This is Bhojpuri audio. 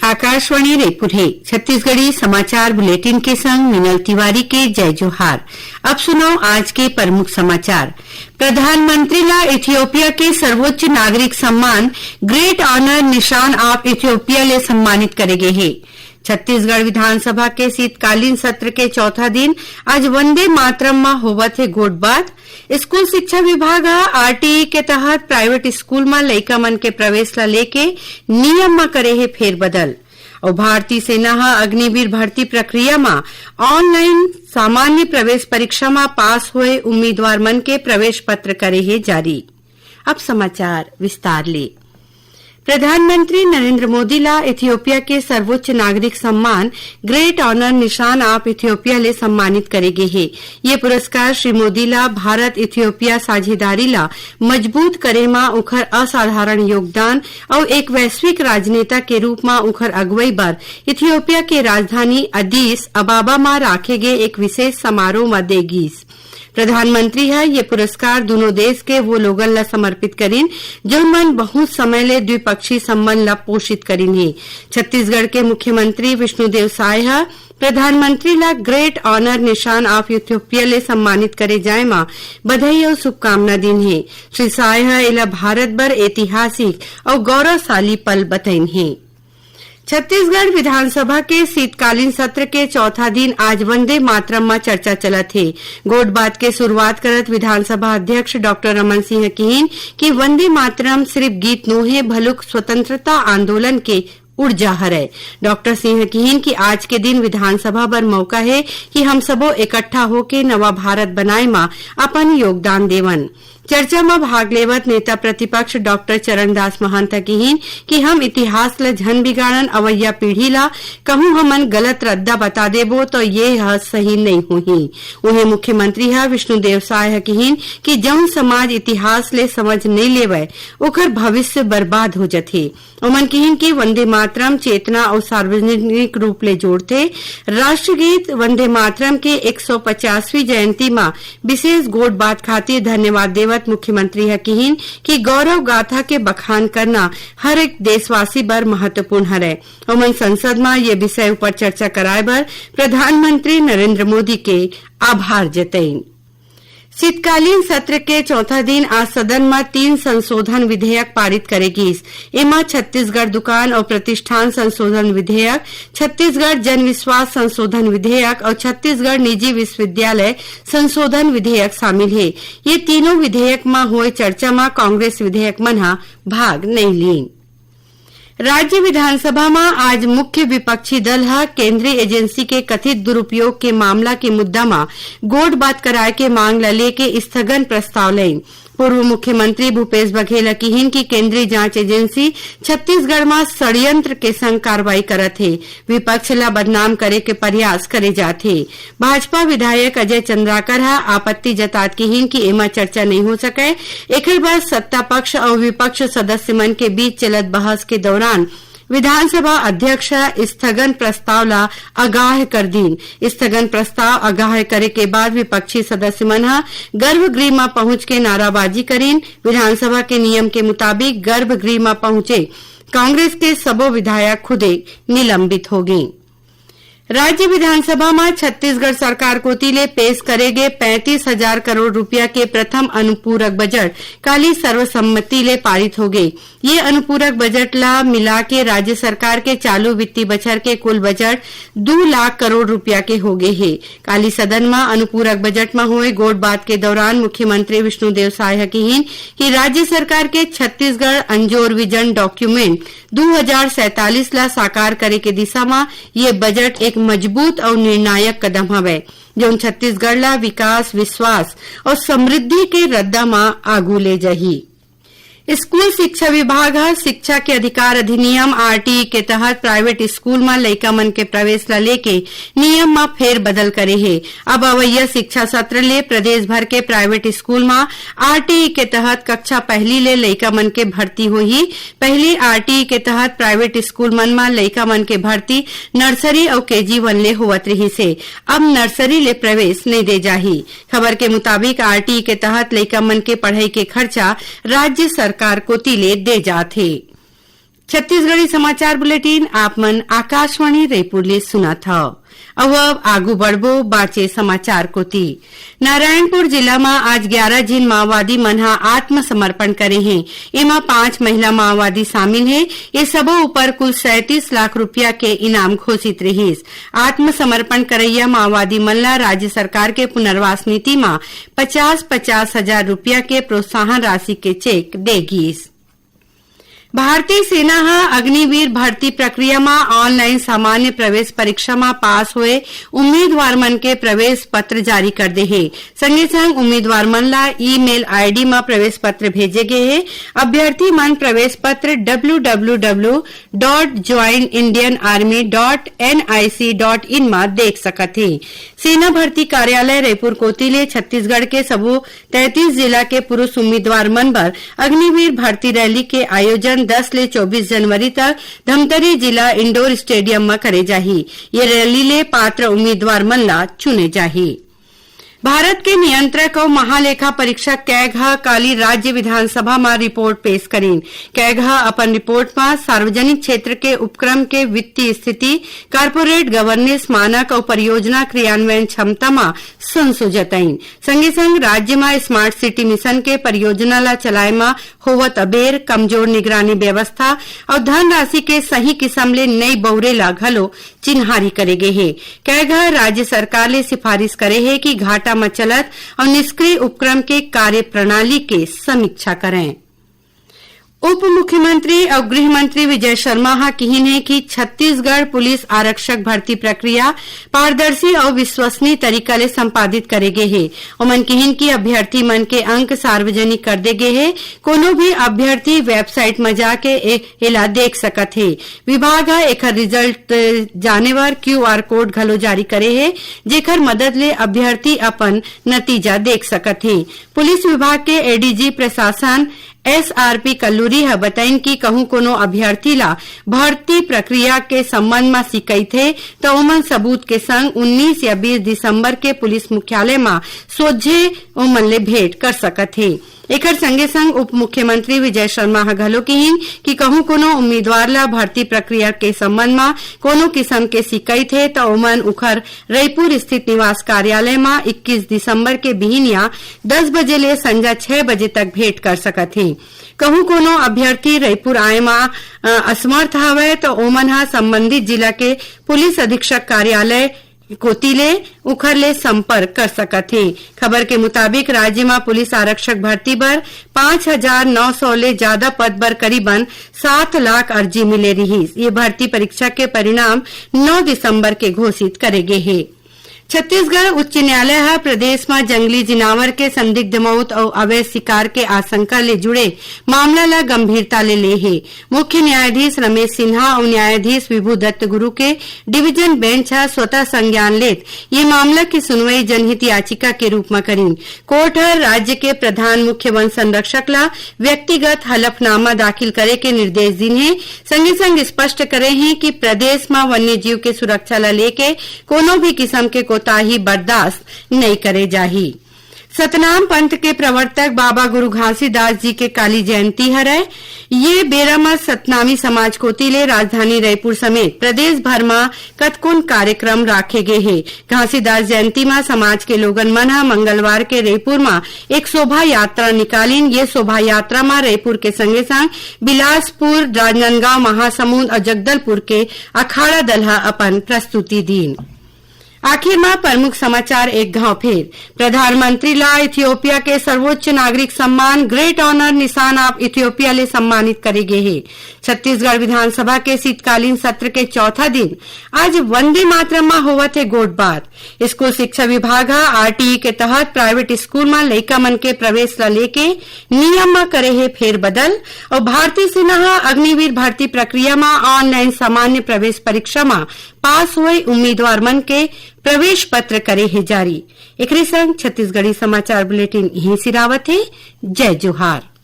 आकाशवाणी रेपुर है। छत्तीसगढ़ी समाचार बुलेटिन के संग मिनल तिवारी के जय जोहार। अब सुनो आज के प्रमुख समाचार। प्रधानमंत्री ला इथियोपिया के सर्वोच्च नागरिक सम्मान ग्रेट ऑनर निशान ऑफ इथियोपिया ले सम्मानित करे गए है। छत्तीसगढ़ विधानसभा के शीतकालीन सत्र के चौथा दिन आज वंदे मातरम में होवत है गोठबात। स्कूल शिक्षा विभाग आरटीई के तहत प्राइवेट स्कूल में लइका मन के प्रवेश ला लेके नियम में करे है फेरबदल। और भारतीय सेना अग्निवीर भर्ती प्रक्रिया में ऑनलाइन सामान्य प्रवेश परीक्षा में पास हुए उम्मीदवार मन के प्रवेश पत्र करे है जारी। अब समाचार विस्तार ले। प्रधानमंत्री नरेंद्र मोदी ला इथियोपिया के सर्वोच्च नागरिक सम्मान ग्रेट ऑनर निशान ऑफ इथियोपिया ले सम्मानित करे गए है। ये पुरस्कार श्री मोदी ला भारत इथियोपिया साझेदारी ला मजबूत करे में उखर असाधारण योगदान और एक वैश्विक राजनेता के रूप में उखर अगुवाई बर इथियोपिया के राजधानी अदीस अबाबा में राखे गए एक विशेष समारोह में देगीस। प्रधानमंत्री ये पुरस्कार दोनों देश के वो लोगन ला समर्पित करीन जो मन बहुत समय ले द्विपक्षीय संबंध ला पोषित करीन है। छत्तीसगढ़ के मुख्यमंत्री विष्णुदेव साय प्रधानमंत्री ला ग्रेट ऑनर निशान ऑफ इथियोपिया ले सम्मानित करे जाए मा बधाई और शुभकामना दिन है। श्री साय इला भारत भर ऐतिहासिक और गौरवशाली पल बताइन है। छत्तीसगढ़ विधानसभा के शीतकालीन सत्र के चौथा दिन आज वंदे मातरम में चर्चा चलत है। गोठबात के शुरुआत करत विधानसभा अध्यक्ष डॉक्टर रमन सिंह कहिन कि वंदे मातरम सिर्फ गीत नोहे भलुक स्वतंत्रता आंदोलन के ऊर्जा हरे। डॉक्टर सिंह कहिन कि आज के दिन विधानसभा बर मौका है कि हम सबो इकट्ठा होके नवा भारत बनाए मा अपन योगदान देवन। चर्चा में भाग लेवत नेता प्रतिपक्ष डॉक्टर चरणदास महंत कहिन कि हम इतिहास ला झन बिगाड़न अवैया पीढ़ी ला कहूं हमन गलत रद्दा बता देबो तो ये सही नहीं होही। उन्हें मुख्यमंत्री विष्णुदेव साय कहिन कि जौन समाज इतिहास ले समझ नहीं लेवे ओकर भविष्य बर्बाद हो जथे। उमन कहिन कि वंदे मातरम चेतना और सार्वजनिक रूप ले जोड़ते। राष्ट्रगीत वंदे मातरम के 150वीं जयंती में विशेष गोठबात खातिर धन्यवाद देवत मुख्यमंत्री कहिन कि गौरव गाथा के बखान करना हर एक देशवासी बर महत्वपूर्ण हरे। उमन संसद में ये विषय ऊपर चर्चा कराए बर प्रधानमंत्री नरेंद्र मोदी के आभार जताइन। शीतकालीन सत्र के चौथा दिन आज सदन में 3 संशोधन विधेयक पारित करेगी। इमा छत्तीसगढ़ दुकान और प्रतिष्ठान संशोधन विधेयक, छत्तीसगढ़ जन विश्वास संशोधन विधेयक और छत्तीसगढ़ निजी विश्वविद्यालय संशोधन विधेयक शामिल है। ये तीनों विधेयक में हुए चर्चा में कांग्रेस विधेयक मन भाग नहीं लीन। राज्य विधानसभा में आज मुख्य विपक्षी दल केंद्रीय एजेंसी के कथित दुरुपयोग के मामला के मुद्दा में गोठबात कराए के मांग ला लेके स्थगन प्रस्ताव लेन। पूर्व मुख्यमंत्री भूपेश बघेल कहिन कि केंद्रीय जांच एजेंसी छत्तीसगढ़ में षड्यंत्र के संग कार्रवाई करत है। विपक्ष ला बदनाम करे के प्रयास करे जाथे। भाजपा विधायक अजय चंद्राकर आपत्ति जतात कहिन कि एमा चर्चा नहीं हो सके। एकर बाद सत्ता पक्ष और विपक्ष सदस्य मन के बीच चलत बहस के दौरान विधानसभा अध्यक्ष स्थगन प्रस्ताव ला आगाह कर दीन। स्थगन प्रस्ताव आगाह करे के बाद विपक्षी सदस्य मन गर्भगृह में पहुंच के नाराबाजी करीन। विधानसभा के नियम के मुताबिक गर्भगृह में पहुंचे कांग्रेस के सबो विधायक खुदे निलंबित हो गए। राज्य विधानसभा में छत्तीसगढ़ सरकार कोतिले पेश करे गए 35,000 करोड़ रुपया के प्रथम अनुपूरक बजट काली सर्वसम्मति ले पारित हो गए। ये अनुपूरक बजट ला मिला के राज्य सरकार के चालू वित्तीय बछर के कुल बजट 2 लाख करोड़ रुपया के हो गए है। काली सदन में अनुपूरक बजट में हुए गोठबात के दौरान मुख्यमंत्री विष्णुदेव साय कहिन कि राज्य सरकार के छत्तीसगढ़ अंजोर विजन डॉक्यूमेंट 2047 ला साकार करे के दिशा में ये बजट एक मजबूत और निर्णायक कदम हवे जो छत्तीसगढ़ ला विकास, विश्वास और समृद्धि के रद्दा में आगू ले जाही। स्कूल शिक्षा विभाग शिक्षा के अधिकार अधिनियम आरटीई के तहत प्राइवेट स्कूल में लइका मन के प्रवेश ला लेके नियम में फेर बदल करे है। अब अवैया शिक्षा सत्र ले प्रदेश भर के प्राइवेट स्कूल में आरटीई के तहत कक्षा पहली ले लइका मन के भर्ती होही। पहले आरटीई के तहत प्राइवेट स्कूल मन में लइका मन के भर्ती नर्सरी और KG1 ले होवत रही से अब नर्सरी ले प्रवेश नहीं दे जाही। खबर के मुताबिक आरटीई के तहत लइका मन के पढ़ाई के खर्चा राज्य सरकार कोती ले दे जाथे। छत्तीसगढ़ी समाचार बुलेटिन आप मन आकाशवाणी रायपुर ले सुना था। अब आगू बढ़बो बाचे समाचार कोती। नारायणपुर जिला में आज 11 जिन माओवादी मन हा आत्मसमर्पण करे हैं। एमा 5 महिला माओवादी शामिल है। ये सबो ऊपर कुल 37 लाख रुपया के इनाम घोषित रहीस। आत्मसमर्पण करैया माओवादी मन ला राज्य सरकार के पुनर्वास नीति में 50-50 हजार रुपया के प्रोत्साहन राशि के चेक देगीस। भारतीय सेना हा अग्निवीर भर्ती प्रक्रिया में ऑनलाइन सामान्य प्रवेश परीक्षा में पास हुए उम्मीदवार मन के प्रवेश पत्र जारी कर दे है। संगे संग उम्मीदवार मन ला ईमेल आईडी में प्रवेश पत्र भेजे गए है। अभ्यर्थी मन प्रवेश पत्र www.joinindianarmy.nic.in में देख सकत है। सेना भर्ती कार्यालय रायपुर कोती ले छत्तीसगढ़ के सबो 33 जिला के पुरुष उम्मीदवार मन बर अग्निवीर भर्ती रैली के आयोजन 10 ले 24 जनवरी तक धमतरी जिला इंडोर स्टेडियम में करे जाही। ये रैली ले पात्र उम्मीदवार मन ला चुने जाही। भारत के नियंत्रक और महालेखा परीक्षक कैग काली राज्य विधानसभा में रिपोर्ट पेश करीन। कैग अपन रिपोर्ट में सार्वजनिक क्षेत्र के उपक्रम के वित्तीय स्थिति, कारपोरेट गवर्नेंस मानक और परियोजना क्रियान्वयन क्षमता में संशोधन जताइन। संगे संग राज्य में स्मार्ट सिटी मिशन के परियोजना ला चलाए में होवत अबेर, कमजोर निगरानी व्यवस्था और धनराशि के सही किस्म ले नई बउरे ला घलो चिन्हारी करे गे है। कैग राज्य सरकार ले सिफारिश करे है कि घाटा में चलत और निष्क्रिय उपक्रम के कार्य प्रणाली के समीक्षा करें। उप मुख्यमंत्री और गृह मंत्री विजय शर्मा हा कहिन है कि छत्तीसगढ़ पुलिस आरक्षक भर्ती प्रक्रिया पारदर्शी और विश्वसनीय तरीका ले संपादित करे गे है। ओमन कहिन कि अभ्यर्थी मन के अंक सार्वजनिक कर दे गे है। कोनो भी अभ्यर्थी वेबसाइट में जाके एला देख सकत है। विभाग हा एकर रिजल्ट जाने बर QR कोड घलो जारी करे है, जेकर मदद ले अभ्यर्थी अपन नतीजा देख सकत है। पुलिस विभाग के एडीजी प्रशासन SRP कल्लूरी है बताइन कि कहूं कोनो अभ्यर्थी ला भर्ती प्रक्रिया के संबंध में शिकायत है तो ओमन सबूत के संग 19 या 20 दिसंबर के पुलिस मुख्यालय में सोझे ओमन ले भेंट कर सकत है। एकर संगे संग उप मुख्यमंत्री विजय शर्मा हा घलो कहिन कि कहूं कोनो उम्मीदवार ला भर्ती प्रक्रिया के संबंध में कोनो किस्म के शिकायत है तो ओमन उखर रायपुर स्थित निवास कार्यालय में 21 दिसंबर के बिहनिया 10 बजे ले संजा 6 बजे तक भेंट कर सकत है। कहूं कोनो अभ्यर्थी रायपुर आए में असमर्थ हवे तो ओमन हा संबंधित जिला के पुलिस अधीक्षक कार्यालय कोतिले उखर ले संपर्क कर सकत है। खबर के मुताबिक राज्य में पुलिस आरक्षक भर्ती बर 5,900 ले ज्यादा पद बर करीबन 7 लाख अर्जी मिले रही। ये भर्ती परीक्षा के परिणाम 9 दिसंबर के घोषित करे गए है। छत्तीसगढ़ उच्च न्यायालय है प्रदेश में जंगली जिनावर के संदिग्ध मौत और अवैध शिकार के आशंका ले जुड़े मामला ला गंभीरता ले है। मुख्य न्यायाधीश रमेश सिन्हा और न्यायाधीश विभू दत्त गुरु के डिवीजन बेंच है स्वतः संज्ञान लेत ये मामला की सुनवाई जनहित याचिका के रूप में करीन। कोर्ट है राज्य के प्रधान मुख्य वन संरक्षक ला व्यक्तिगत हलफनामा दाखिल करे के निर्देश दिन है। संगे संग स्पष्ट करे हैं कि प्रदेश में वन्य जीव के सुरक्षा ला लेके कोनो भी किस्म के कोताही बर्दाश्त नहीं करे जाही। सतनाम पंथ के प्रवर्तक बाबा गुरु घासीदास जी के काली जयंती हरै। ये बेरा में सतनामी समाज कोती ले राजधानी रायपुर समेत प्रदेश भर में कतकुन कार्यक्रम राखे गए है। घासीदास जयंती में समाज के लोगन मन मंगलवार के रायपुर में एक शोभा यात्रा निकालीन। ये शोभा यात्रा में रायपुर के संगे संग बिलासपुर, राजनांदगांव, महासमुंद और जगदलपुर के अखाड़ा दल अपन प्रस्तुति दीन। आखिर में प्रमुख समाचार एक घाव फिर। प्रधानमंत्री ला इथियोपिया के सर्वोच्च नागरिक सम्मान ग्रेट ऑनर निशान ऑफ इथियोपिया ले सम्मानित करे गए है। छत्तीसगढ़ विधानसभा के शीतकालीन सत्र के चौथा दिन आज वंदे मातरम में होवत है गोठबात। स्कूल शिक्षा विभाग RTE के तहत प्राइवेट स्कूल में लइका मन के प्रवेश ला लेके नियम में करे है फेरबदल। और भारतीय सेना अग्निवीर भर्ती प्रक्रिया में ऑनलाइन सामान्य प्रवेश परीक्षा में पास हुए उम्मीदवार मन के प्रवेश पत्र करे है जारी। एकरे संग छत्तीसगढ़ी समाचार बुलेटिन यहीं सिरावत है। जय जोहार।